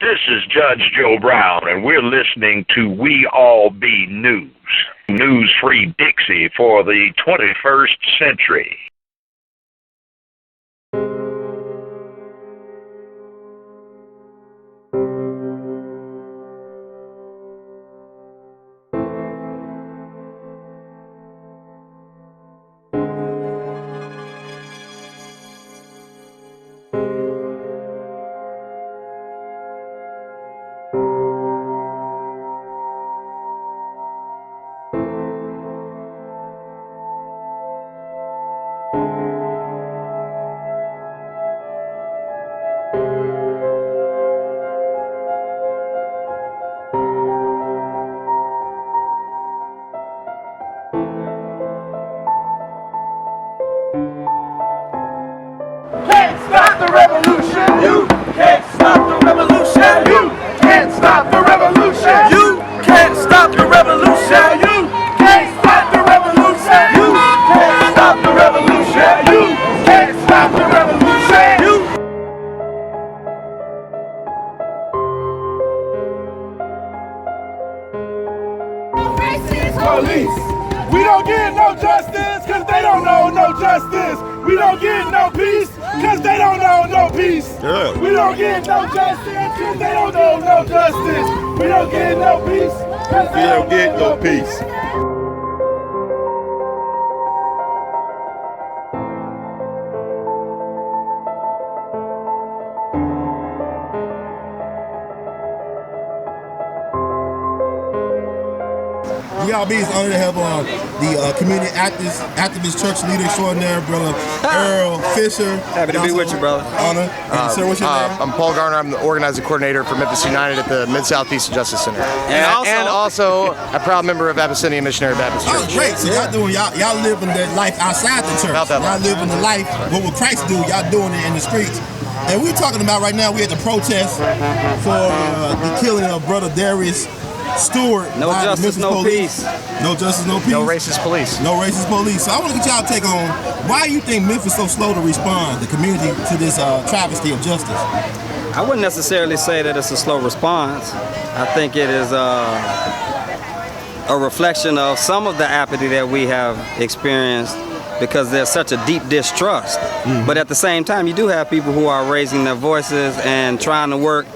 This is Judge Joe Brown, and we're listening to We All Be News. News-free Dixie for the 21st century. Stop the revolution! You can't stop the revolution! You can't stop the revolution! You can't stop the revolution! You can't stop the revolution! You can't stop the revolution! You can't stop the revolution! You police! We don't get no justice cause they don't know no justice! We don't get no peace cause they don't know no peace! Yeah. We don't get no justice cause they don't know no justice! We don't get no peace cause they don't get no peace! We all be honored to have the community activist church leader extraordinaire, brother A.L.L. Fisher. Happy to be with you, brother. Honor. Sir, what's your name? I'm Paul Garner. I'm the organizing coordinator for Memphis United at the Mid-South Peace and Justice Center. And also a proud member of Abyssinian Missionary Baptist Church. Oh, great. So y'all living that life outside the church. Y'all living the life, what will Christ do, y'all doing it in the streets. And we're talking about right now, we at the protest for the killing of brother Darrius Stewart. No justice, no peace. No justice, no peace. No racist police. No racist police. So I want to get y'all take on why you think Memphis so slow to respond, the community, to this travesty of justice. I wouldn't necessarily say that it's a slow response. I think it is a reflection of some of the apathy that we have experienced because there's such a deep distrust. Mm-hmm. But at the same time, you do have people who are raising their voices and trying to work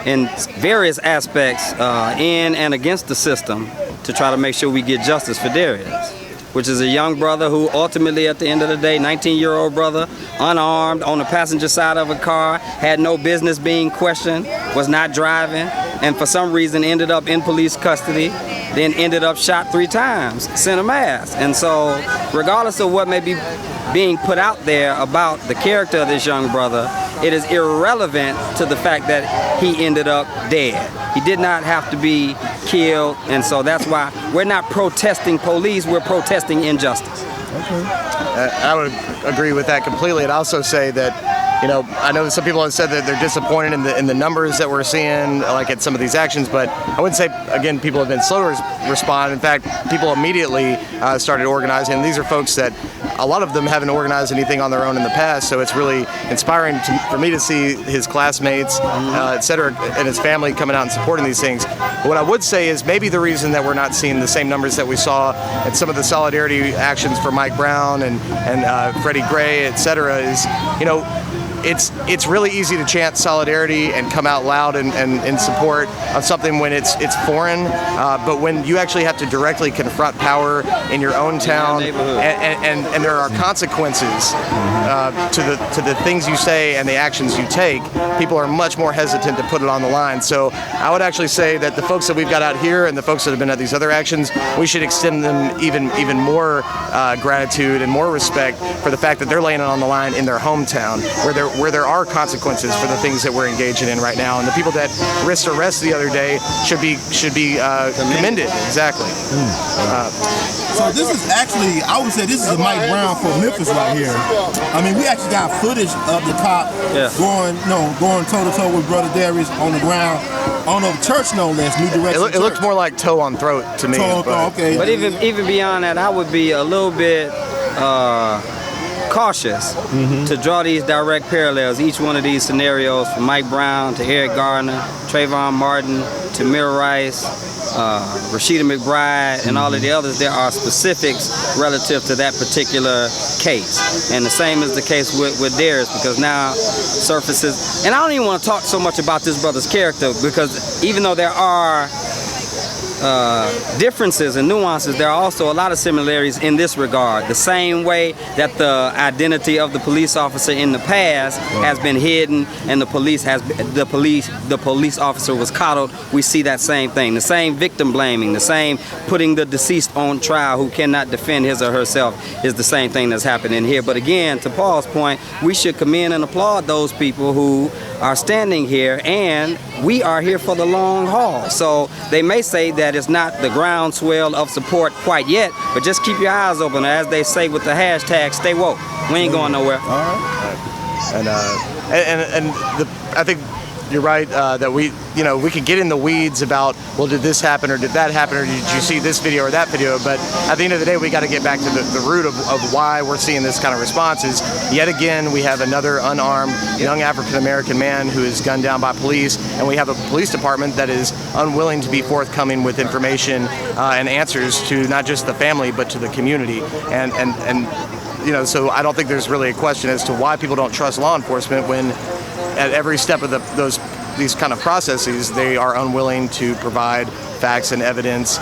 in various aspects in and against the system to try to make sure we get justice for Darrius, which is a young brother who ultimately at the end of the day, 19-year-old brother, unarmed, on the passenger side of a car, had no business being questioned, was not driving, and for some reason ended up in police custody, then ended up shot 3 times, sent a mass. And so regardless of what may be being put out there about the character of this young brother, it is irrelevant to the fact that he ended up dead. He did not have to be killed, and so that's why we're not protesting police, we're protesting injustice. Okay. I would agree with that completely. I'd also say that, you know, I know some people have said that they're disappointed in the numbers that we're seeing, like at some of these actions, but I wouldn't say, again, people have been slow to respond. In fact, people immediately started organizing. These are folks that a lot of them haven't organized anything on their own in the past, so it's really inspiring for me to see his classmates, et cetera, and his family coming out and supporting these things. But what I would say is maybe the reason that we're not seeing the same numbers that we saw at some of the solidarity actions for Mike Brown and Freddie Gray, et cetera, is, you know, it's really easy to chant solidarity and come out loud and in support of something when it's foreign, but when you actually have to directly confront power in your own town, and there are consequences to the things you say and the actions you take, people are much more hesitant to put it on the line. So I would actually say that the folks that we've got out here and the folks that have been at these other actions, we should extend them even more gratitude and more respect for the fact that they're laying it on the line in their hometown, where there are consequences for the things that we're engaging in right now, and the people that risked arrest the other day should be commended. Exactly. So this is actually, I would say, this is a Mike Brown for Memphis right here. I mean, we actually got footage of the cop going toe to toe with brother Darrius on the ground. I don't know, church no less, New Direction. It looked more like toe on throat to me. Okay. But even beyond that, I would be a little bit cautious to draw these direct parallels. Each one of these scenarios, from Mike Brown to Eric Garner, Trayvon Martin to Mira Rice, Rashida McBride, and all of the others, there are specifics relative to that particular case. And the same is the case with Darrius, because now surfaces, and I don't even want to talk so much about this brother's character, because even though there are differences and nuances, there are also a lot of similarities in this regard. The same way that the identity of the police officer in the past has been hidden and the police officer was coddled, we see that same thing. The same victim blaming, the same putting the deceased on trial who cannot defend his or herself is the same thing that's happening here. But again, to Paul's point, we should commend and applaud those people who are standing here, and we are here for the long haul. So they may say that it's not the groundswell of support quite yet, but just keep your eyes open. As they say with the hashtag, stay woke. We ain't going nowhere. All right. And I think you're right that we could get in the weeds about, well, did this happen or did that happen or did you see this video or that video? But at the end of the day, we got to get back to the root of why we're seeing this kind of responses. Yet again, we have another unarmed young African-American man who is gunned down by police, and we have a police department that is unwilling to be forthcoming with information and answers to not just the family but to the community. And so I don't think there's really a question as to why people don't trust law enforcement when at every step of these kind of processes, they are unwilling to provide facts and evidence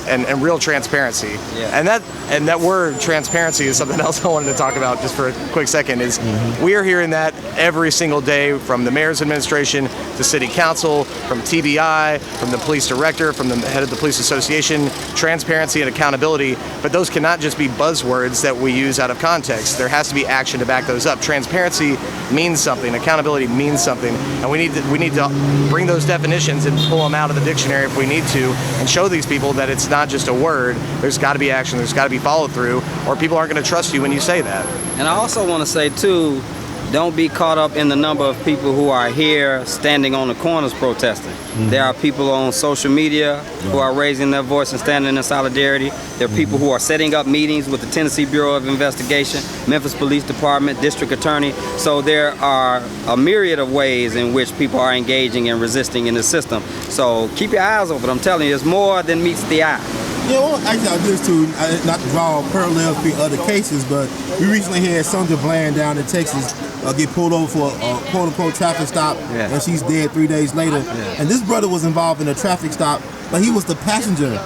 and real transparency. Yeah. And that word transparency is something else I wanted to talk about just for a quick second. Is we are hearing that every single day from the mayor's administration to city council, from TBI, from the police director, from the head of the police association, transparency and accountability. But those cannot just be buzzwords that we use out of context. There has to be action to back those up. Transparency means something. Accountability means something. And we need to bring those definitions and pull them out of the dictionary if we need to, and show these people that it's not just a word. There's got to be action. There's got to be follow through, or people aren't going to trust you when you say that. And I also want to say too, don't be caught up in the number of people who are here standing on the corners protesting. There are people on social media who are raising their voice and standing in solidarity. There are people who are setting up meetings with the Tennessee Bureau of Investigation, Memphis Police Department, District Attorney. So there are a myriad of ways in which people are engaging and resisting in the system. So keep your eyes open. I'm telling you, it's more than meets the eye. Yeah, well, actually, I do too, not to draw parallels between other cases, but we recently had Sandra Bland down in Texas get pulled over for a quote-unquote traffic stop, and she's dead 3 days later. And this brother was involved in a traffic stop, but he was the passenger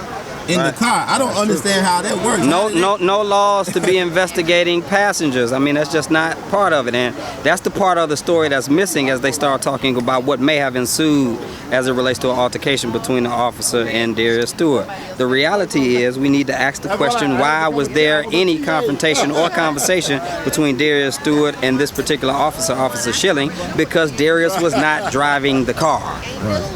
in the car. I don't understand how that works. No laws to be investigating passengers. I mean, that's just not part of it, and that's the part of the story that's missing as they start talking about what may have ensued as it relates to an altercation between the officer and Darrius Stewart. The reality is we need to ask the question, why was there any confrontation or conversation between Darrius Stewart and this particular officer, Officer Schilling? Because Darrius was not driving the car.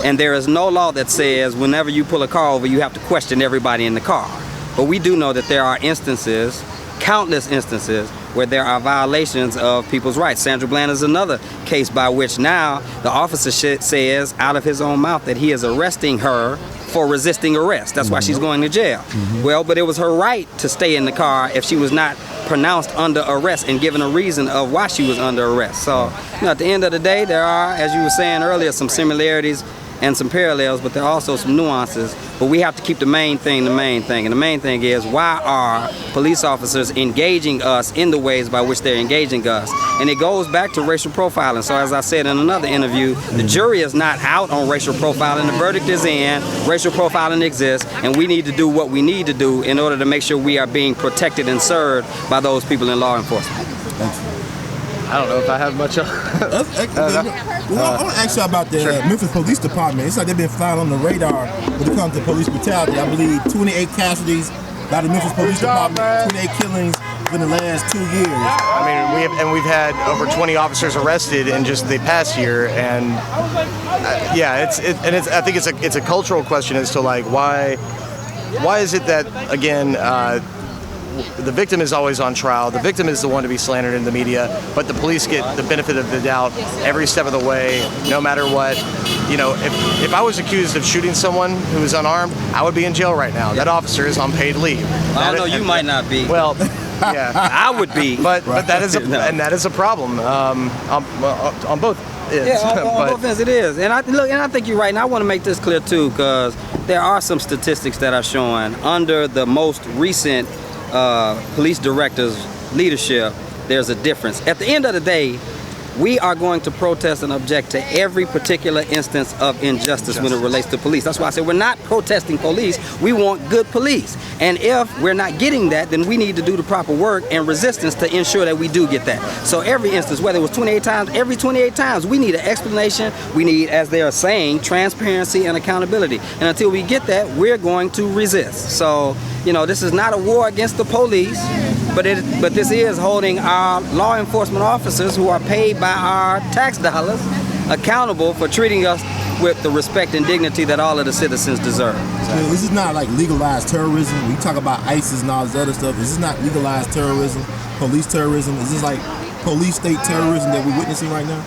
And there is no law that says whenever you pull a car over, you have to question everybody in the car. But we do know that there are instances, countless instances, where there are violations of people's rights. Sandra Bland is another case by which now the officer says out of his own mouth that he is arresting her for resisting arrest. That's why she's going to jail. Well, but it was her right to stay in the car if she was not pronounced under arrest and given a reason of why she was under arrest. So, at the end of the day, there are, as you were saying earlier, some similarities and some parallels, but there are also some nuances. But we have to keep the main thing the main thing. And the main thing is, why are police officers engaging us in the ways by which they're engaging us? And it goes back to racial profiling. So as I said in another interview, the jury is not out on racial profiling. The verdict is in. Racial profiling exists, and we need to do what we need to do in order to make sure we are being protected and served by those people in law enforcement. I don't know if I have much of I want to ask you about the Memphis Police Department. It's like they've been flying on the radar when it comes to police brutality. I believe 28 casualties by the Memphis Police Department, 28 killings in the last 2 years. I mean, we've had over 20 officers arrested in just the past year, and I think it's a cultural question as to like why is it that again. The victim is always on trial. The victim is the one to be slandered in the media, but the police get the benefit of the doubt every step of the way, no matter what. You know, if I was accused of shooting someone who was unarmed, I would be in jail right now. That officer is on paid leave. I don't know, you might not be. Well, Yeah, I would be. But that is a problem on both ends. Yeah, on both ends it is. And I think you're right. And I want to make this clear too, because there are some statistics that are showing under the most recent police director's leadership, there's a difference. At the end of the day, we are going to protest and object to every particular instance of injustice when it relates to police. That's why I said we're not protesting police. We want good police. And if we're not getting that, then we need to do the proper work and resistance to ensure that we do get that. So every instance, whether it was 28 times, every 28 times, we need an explanation. We need, as they are saying, transparency and accountability. And until we get that, we're going to resist. So, you know, this is not a war against the police, but this is holding our law enforcement officers who are paid by our tax dollars accountable for treating us with the respect and dignity that all of the citizens deserve. So. Yeah, this is not like legalized terrorism. We talk about ISIS and all this other stuff. This is not legalized terrorism, police terrorism. Is this like police state terrorism that we're witnessing right now?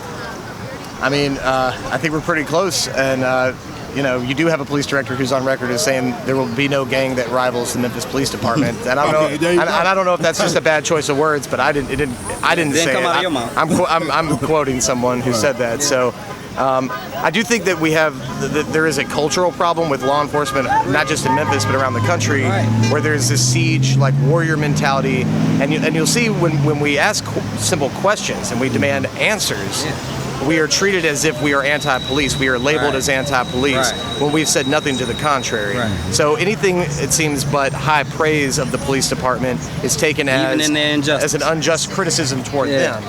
I mean, I think we're pretty close, and you know, you do have a police director who's on record as saying there will be no gang that rivals the Memphis Police Department. And I don't know, I don't know if that's just a bad choice of words, but I didn't say come it. out of your mouth. I'm quoting someone who said that. So I do think that there is a cultural problem with law enforcement, not just in Memphis but around the country, where there's this siege, like warrior mentality, and you'll see when we ask simple questions and we demand answers. Yeah. We are treated as if we are anti-police. We are labeled as anti-police when we've said nothing to the contrary. So anything, it seems, but high praise of the police department is taken as an unjust criticism toward them.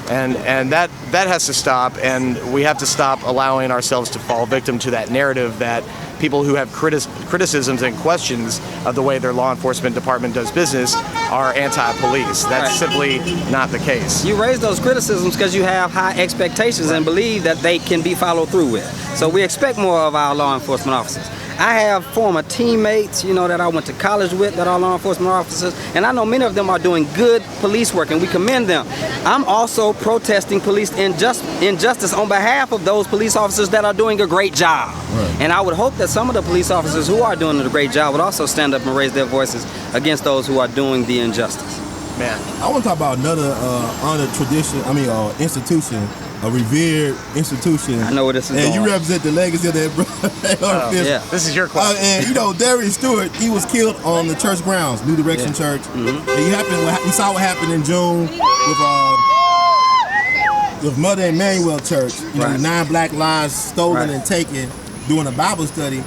And that has to stop, and we have to stop allowing ourselves to fall victim to that narrative that people who have criticisms and questions of the way their law enforcement department does business are anti-police. That's simply not the case. You raise those criticisms because you have high expectations and believe that they can be followed through with. So we expect more of our law enforcement officers. I have former teammates, you know, that I went to college with that are law enforcement officers, and I know many of them are doing good police work, and we commend them. I'm also protesting police injustice on behalf of those police officers that are doing a great job. And I would hope that some of the police officers who are doing a great job would also stand up and raise their voices against those who are doing the injustice. Man, I want to talk about another institution, a revered institution. I know where this is going. And you represent the legacy of that brother. Yeah, this is your question. And you know, Darrius Stewart, he was killed on the church grounds, New Direction Church. And we saw what happened in June with Mother Emmanuel Church. You know, 9 black lives stolen and taken during a Bible study.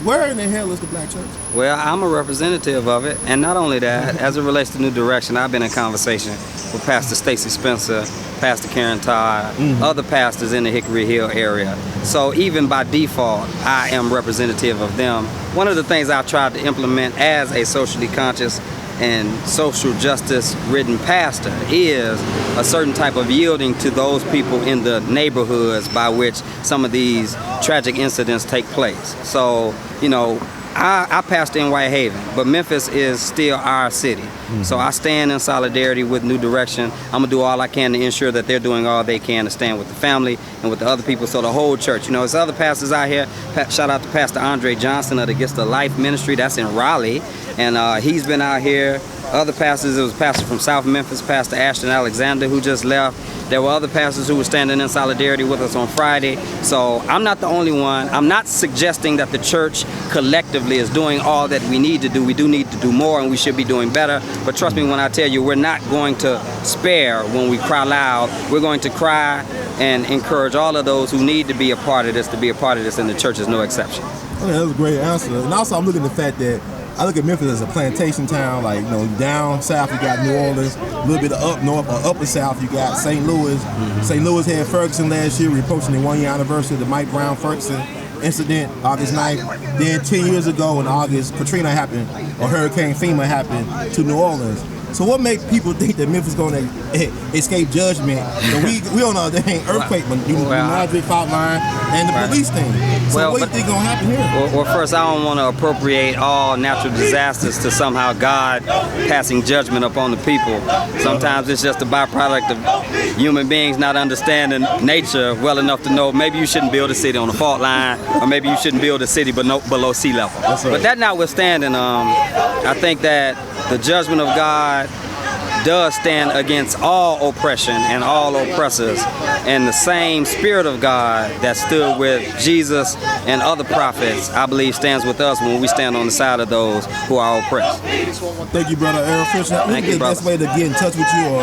Where in the hell is the black church? Well, I'm a representative of it, and not only that, as it relates to New Direction, I've been in conversation with Pastor Stacy Spencer, Pastor Karen Todd, other pastors in the Hickory Hill area. So even by default, I am representative of them. One of the things I've tried to implement as a socially conscious and social justice ridden pastor is a certain type of yielding to those people in the neighborhoods by which some of these tragic incidents take place. So, you know, I pastor in Whitehaven, but Memphis is still our city. So I stand in solidarity with New Direction. I'm gonna do all I can to ensure that they're doing all they can to stand with the family and with the other people, so the whole church. You know, there's other pastors out here. Shout out to Pastor Andre Johnson of the Gifts of Life Ministry, that's in Raleigh, and he's been out here. Other pastors, it was a pastor from South Memphis, Pastor Ashton Alexander, who just left. There were other pastors who were standing in solidarity with us on Friday. So I'm not the only one. I'm not suggesting that the church collectively is doing all that we need to do. We do need to do more, and we should be doing better. But trust me when I tell you, we're not going to spare when we cry loud. We're going to cry and encourage all of those who need to be a part of this to be a part of this, and the church is no exception. Okay, that was a great answer. And also I'm looking at the fact that I look at Memphis as a plantation town. Like, you know, down south you got New Orleans, a little bit of up north or upper south you got St. Louis. St. Louis had Ferguson last year. We're approaching the 1-year anniversary of the Mike Brown Ferguson incident, August 9th. Then 10 years ago in August, Katrina happened, or Hurricane FEMA happened to New Orleans. So what makes people think that Memphis is going to escape judgment? We on a dang earthquake, but you Magic Fault Line and the police thing. So what do you think going to happen here? Well, first, I don't want to appropriate all natural disasters to somehow God passing judgment upon the people. Sometimes it's just a byproduct of human beings not understanding nature well enough to know maybe you shouldn't build a city on the fault line, or maybe you shouldn't build a city below sea level. But that notwithstanding, I think that the judgment of God does stand against all oppression and all oppressors, and the same Spirit of God that stood with Jesus and other prophets, I believe, stands with us when we stand on the side of those who are oppressed. Thank you, brother Earl Fisher. What's the best way to get in touch with you?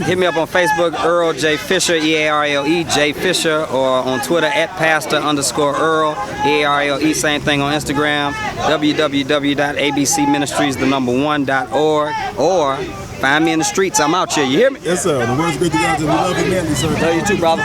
Hit me up on Facebook, Earl J. Fisher, E-A-R-L-E, J. Fisher, or on Twitter at Pastor_Earl, E-A-R-L-E, same thing on Instagram, www.abcministries1.org, or find me in the streets. I'm out here. You hear me? Yes, sir. The word's good to God. We love you, man. Sir. Love you too, brother.